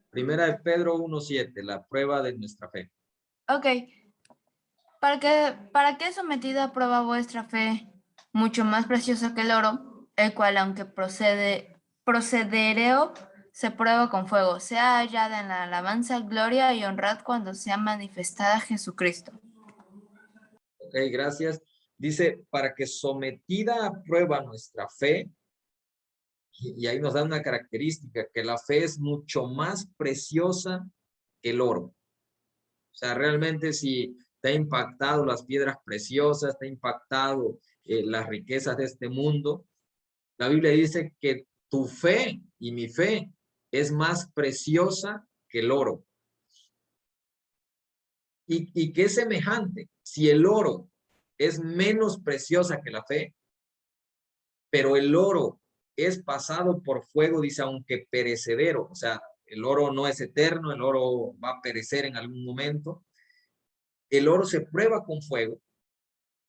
Primera de Pedro 1:7, la prueba de nuestra fe. Ok. ¿Para qué es sometida a prueba vuestra fe, mucho más preciosa que el oro, el cual, aunque procedereo, se prueba con fuego, sea hallada en la alabanza, gloria y honra cuando sea manifestada Jesucristo? Ok, gracias. Dice, para que sometida a prueba nuestra fe, y ahí nos da una característica, que la fe es mucho más preciosa que el oro. O sea, realmente si te ha impactado las piedras preciosas, te ha impactado las riquezas de este mundo, la Biblia dice que tu fe y mi fe es más preciosa que el oro. ¿Y qué es semejante? Si el oro es menos preciosa que la fe, pero el oro es pasado por fuego, dice, aunque perecedero, o sea, el oro no es eterno, el oro va a perecer en algún momento. El oro se prueba con fuego.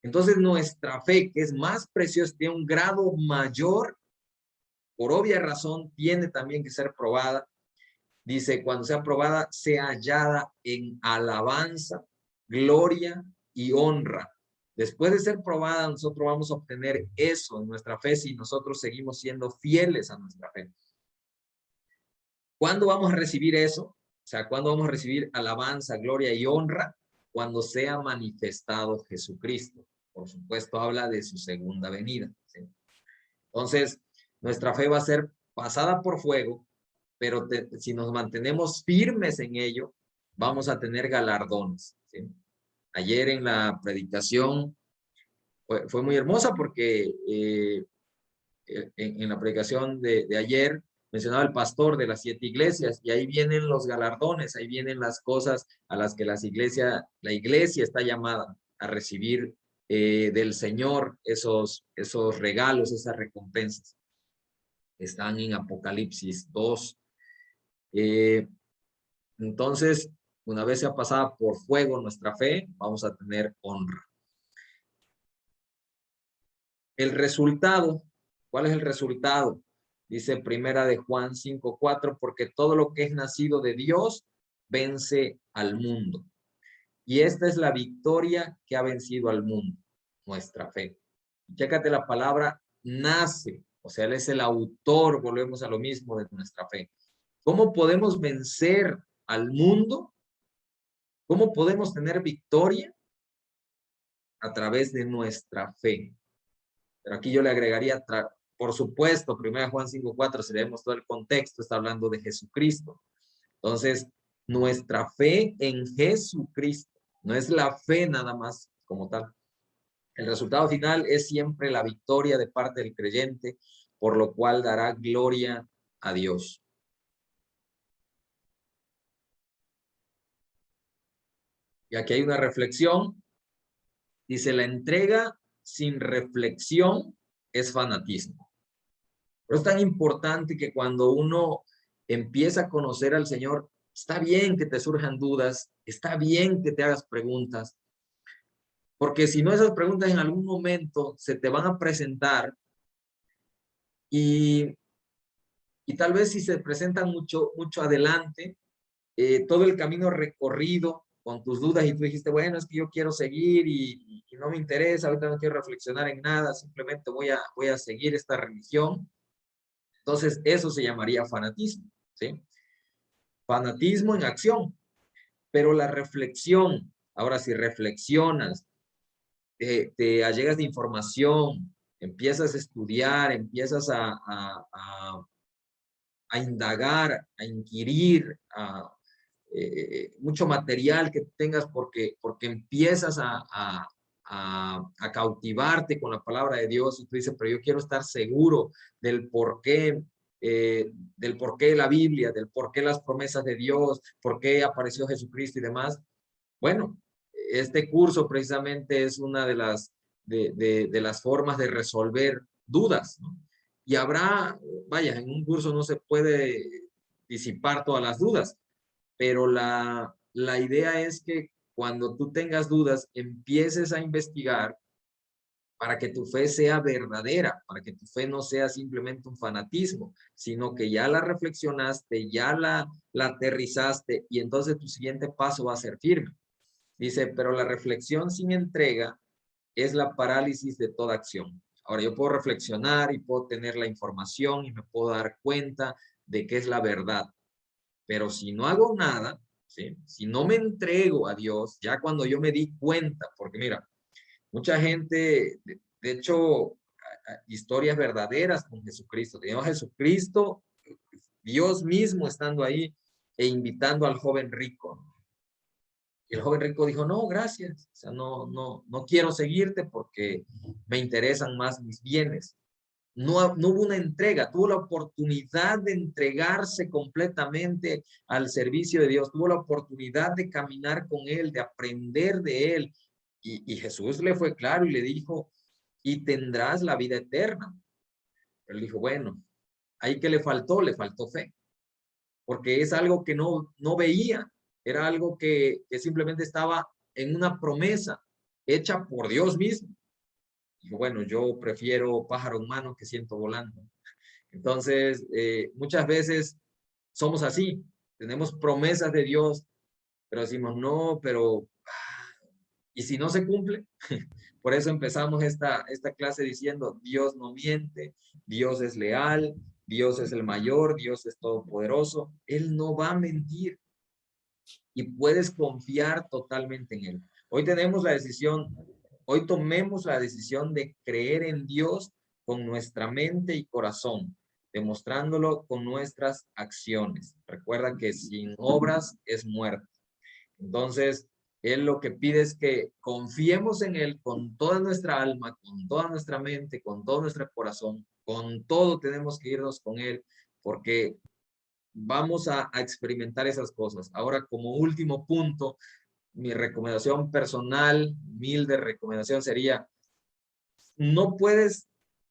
Entonces nuestra fe, que es más preciosa, tiene un grado mayor, por obvia razón, tiene también que ser probada. Dice, cuando sea probada, sea hallada en alabanza, gloria y honra. Después de ser probada, nosotros vamos a obtener eso en nuestra fe si nosotros seguimos siendo fieles a nuestra fe. ¿Cuándo vamos a recibir eso? O sea, ¿cuándo vamos a recibir alabanza, gloria y honra? Cuando sea manifestado Jesucristo. Por supuesto, habla de su segunda venida, ¿sí? Entonces, nuestra fe va a ser pasada por fuego pero si nos mantenemos firmes en ello, vamos a tener galardones, ¿sí? Ayer en la predicación fue muy hermosa porque en la predicación de ayer mencionaba el pastor de las 7 iglesias, y ahí vienen los galardones, ahí vienen las cosas a las que la iglesia está llamada a recibir del Señor esos regalos, esas recompensas. Están en Apocalipsis 2. Entonces, una vez sea pasada por fuego nuestra fe, vamos a tener honra. El resultado, ¿cuál es el resultado? Dice primera de Juan 5:4, porque todo lo que es nacido de Dios vence al mundo. Y esta es la victoria que ha vencido al mundo, nuestra fe. Chécate la palabra nace, o sea, Él es el autor, volvemos a lo mismo, de nuestra fe. ¿Cómo podemos vencer al mundo? ¿Cómo podemos tener victoria? A través de nuestra fe. Pero aquí yo le agregaría, por supuesto, 1 Juan 5:4, si leemos todo el contexto, está hablando de Jesucristo. Entonces, nuestra fe en Jesucristo, no es la fe nada más como tal. El resultado final es siempre la victoria de parte del creyente, por lo cual dará gloria a Dios. Y aquí hay una reflexión. Dice, la entrega sin reflexión es fanatismo. Pero es tan importante que cuando uno empieza a conocer al Señor, está bien que te surjan dudas, está bien que te hagas preguntas, porque si no, esas preguntas en algún momento se te van a presentar y tal vez si se presentan mucho adelante, todo el camino recorrido con tus dudas y tú dijiste, bueno, es que yo quiero seguir y no me interesa, ahorita no quiero reflexionar en nada, simplemente voy a seguir esta religión. Entonces, eso se llamaría fanatismo, ¿sí? Fanatismo en acción. Pero la reflexión, ahora si reflexionas, te allegas de información, empiezas a estudiar, empiezas a indagar, a inquirir, mucho material que tengas porque empiezas a cautivarte con la palabra de Dios, y tú dices, pero yo quiero estar seguro del porqué de la Biblia, del porqué las promesas de Dios, por qué apareció Jesucristo y demás. Bueno, este curso precisamente es una de las formas de resolver dudas, ¿no? Y habrá, vaya, en un curso no se puede disipar todas las dudas, pero la idea es que cuando tú tengas dudas, empieces a investigar para que tu fe sea verdadera, para que tu fe no sea simplemente un fanatismo, sino que ya la reflexionaste, ya la aterrizaste, y entonces tu siguiente paso va a ser firme. Dice, pero la reflexión sin entrega es la parálisis de toda acción. Ahora, yo puedo reflexionar y puedo tener la información y me puedo dar cuenta de qué es la verdad. Pero si no hago nada, ¿sí? Si no me entrego a Dios, ya cuando yo me di cuenta, porque mira, mucha gente, de hecho, historias verdaderas con Jesucristo. Tenemos a Jesucristo, Dios mismo estando ahí e invitando al joven rico. Y el joven rico dijo, no, gracias. O sea, no quiero seguirte porque me interesan más mis bienes. No hubo una entrega, tuvo la oportunidad de entregarse completamente al servicio de Dios, tuvo la oportunidad de caminar con Él, de aprender de Él. Y Jesús le fue claro y le dijo, y tendrás la vida eterna. Él dijo, bueno, ahí que le faltó fe, porque es algo que no veía, era algo que simplemente estaba en una promesa hecha por Dios mismo. Dijo, bueno, yo prefiero pájaro en mano que ciento volando. Entonces, muchas veces somos así, tenemos promesas de Dios, pero decimos, no, pero, ¿y si no se cumple? Por eso empezamos esta clase diciendo, Dios no miente, Dios es leal, Dios es el mayor, Dios es todopoderoso, Él no va a mentir y puedes confiar totalmente en Él. Hoy tenemos la decisión, hoy tomemos la decisión de creer en Dios con nuestra mente y corazón, demostrándolo con nuestras acciones. Recuerda que sin obras es muerte. Entonces, Él lo que pide es que confiemos en Él con toda nuestra alma, con toda nuestra mente, con todo nuestro corazón. Con todo tenemos que irnos con Él, porque vamos a experimentar esas cosas. Ahora, como último punto, mi recomendación personal, humilde recomendación sería, no puedes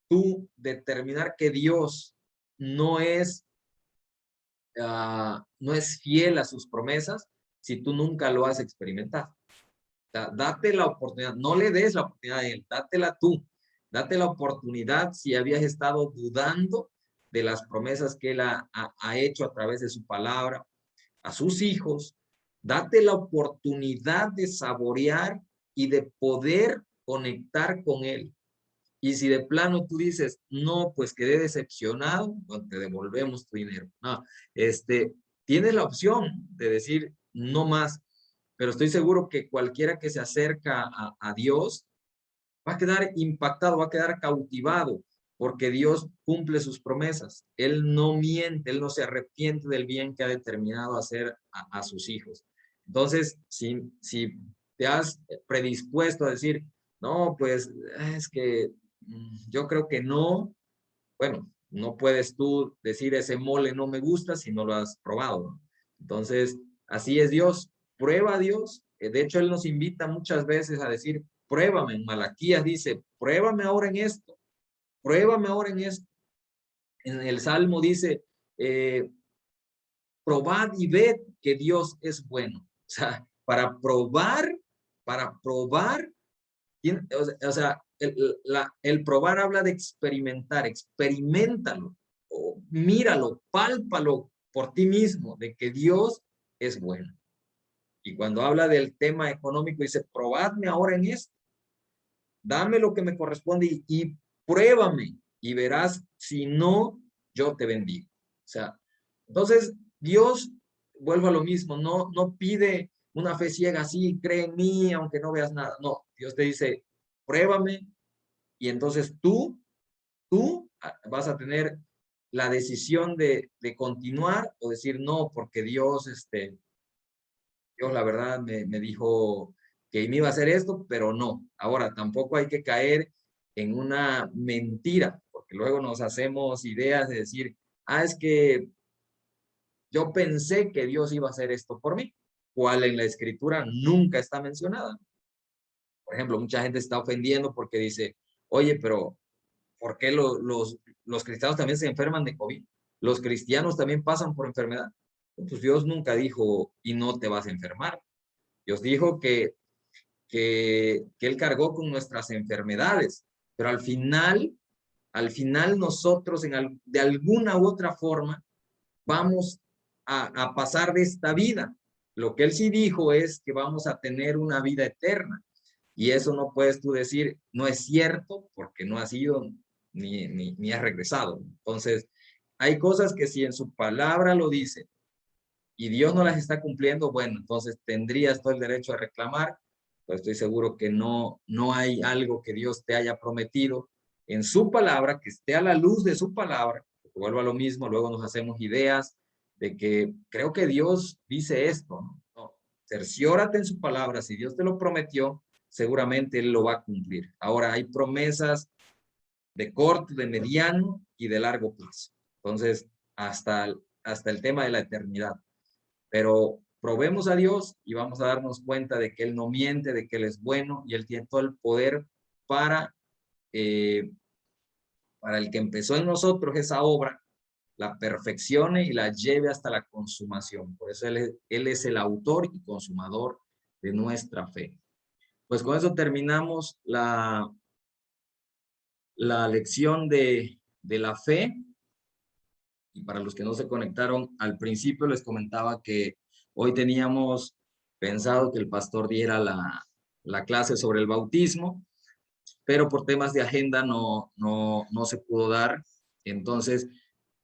tú determinar que Dios no es fiel a sus promesas si tú nunca lo has experimentado. O sea, date la oportunidad, no le des la oportunidad a Él, dátela tú. Date la oportunidad si habías estado dudando de las promesas que Él ha hecho a través de su palabra a sus hijos. Date la oportunidad de saborear y de poder conectar con Él. Y si de plano tú dices, no, pues quedé decepcionado, pues te devolvemos tu dinero. No, tienes la opción de decir no más, pero estoy seguro que cualquiera que se acerca a Dios va a quedar impactado, va a quedar cautivado, porque Dios cumple sus promesas. Él no miente, Él no se arrepiente del bien que ha determinado hacer a sus hijos. Entonces, si te has predispuesto a decir, no, pues es que yo creo que no, bueno, no puedes tú decir ese mole no me gusta si no lo has probado, ¿no? Entonces, así es Dios, prueba a Dios. De hecho, Él nos invita muchas veces a decir, pruébame. En Malaquías dice, pruébame ahora en esto, pruébame ahora en esto. En el Salmo dice, probad y ved que Dios es bueno. O sea, para probar, o sea, el probar habla de experimentar, experiméntalo, o míralo, pálpalo por ti mismo, de que Dios es bueno. Y cuando habla del tema económico, dice, probadme ahora en esto, dame lo que me corresponde y pruébame y verás, si no, yo te bendigo. O sea, entonces Dios, vuelvo a lo mismo, no pide una fe ciega así, cree en mí, aunque no veas nada. No, Dios te dice, pruébame, y entonces tú vas a tener la decisión de continuar o decir no, porque Dios, Dios la verdad me dijo que me iba a hacer esto, pero no. Ahora, tampoco hay que caer en una mentira, porque luego nos hacemos ideas de decir, es que yo pensé que Dios iba a hacer esto por mí, cual en la escritura nunca está mencionada. Por ejemplo, mucha gente está ofendiendo porque dice, oye, pero ¿por qué los cristianos también se enferman de COVID? Los cristianos también pasan por enfermedad. Pues Dios nunca dijo, y no te vas a enfermar. Dios dijo que Él cargó con nuestras enfermedades, pero al final nosotros de alguna u otra forma vamos a pasar de esta vida. Lo que Él sí dijo es que vamos a tener una vida eterna. Y eso no puedes tú decir, no es cierto, porque no has ido ni has regresado. Entonces, hay cosas que si en su palabra lo dice y Dios no las está cumpliendo, bueno, entonces tendrías todo el derecho a reclamar, pero estoy seguro que no hay algo que Dios te haya prometido en su palabra, que esté a la luz de su palabra. Vuelvo a lo mismo, luego nos hacemos ideas de que creo que Dios dice esto, ¿no? No, cerciórate en su palabra, si Dios te lo prometió, seguramente Él lo va a cumplir. Ahora, hay promesas de corto, de mediano y de largo plazo. Entonces, hasta el tema de la eternidad. Pero probemos a Dios y vamos a darnos cuenta de que Él no miente, de que Él es bueno y Él tiene todo el poder para el que empezó en nosotros esa obra, la perfeccione y la lleve hasta la consumación. Por eso Él es el autor y consumador de nuestra fe. Pues con eso terminamos la lección de la fe. Y para los que no se conectaron, al principio les comentaba que hoy teníamos pensado que el pastor diera la clase sobre el bautismo, pero por temas de agenda no se pudo dar. Entonces,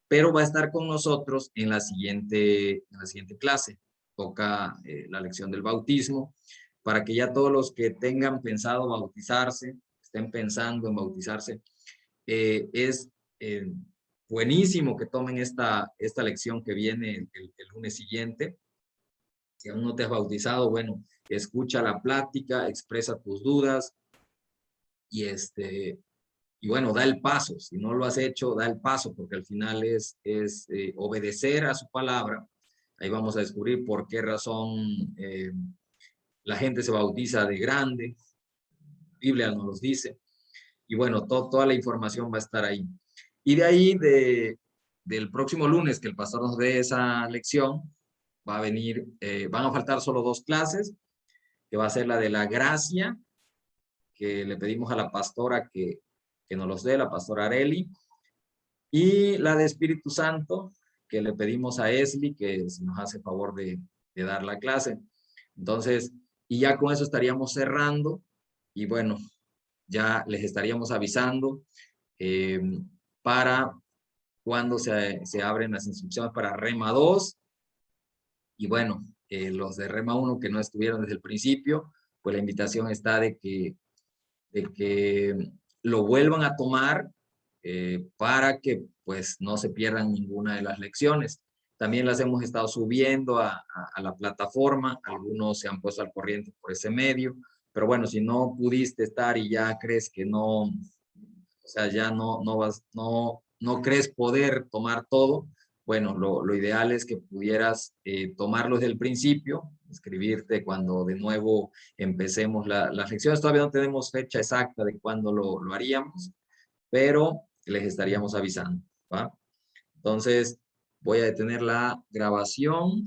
pero va a estar con nosotros en la siguiente clase. Toca la lección del bautismo, para que ya todos los que tengan pensado bautizarse, estén pensando en bautizarse, buenísimo que tomen esta lección que viene el lunes siguiente. Si aún no te has bautizado, bueno, escucha la plática, expresa tus dudas y bueno, da el paso. Si no lo has hecho, da el paso, porque al final es obedecer a su palabra. Ahí vamos a descubrir por qué razón la gente se bautiza de grande. La Biblia nos los dice. Y bueno, toda la información va a estar ahí. Y de ahí, del próximo lunes, que el pastor nos dé esa lección, va a venir, van a faltar solo 2 clases, que va a ser la de la gracia, que le pedimos a la pastora que nos los dé, la pastora Areli, y la de Espíritu Santo, que le pedimos a Esli, que si nos hace favor de dar la clase. Entonces, y ya con eso estaríamos cerrando, y bueno, ya les estaríamos avisando para cuando se abren las inscripciones para Rema 2, y bueno, los de Rema 1 que no estuvieron desde el principio, pues la invitación está de que lo vuelvan a tomar para que pues no se pierdan ninguna de las lecciones. También las hemos estado subiendo a la plataforma, algunos se han puesto al corriente por ese medio, pero bueno, si no pudiste estar y ya crees que no, o sea, ya no crees poder tomar todo, bueno, lo ideal es que pudieras tomarlo desde el principio, escribirte cuando de nuevo empecemos las lecciones. Todavía no tenemos fecha exacta de cuándo lo haríamos, pero les estaríamos avisando, ¿va? Entonces, voy a detener la grabación.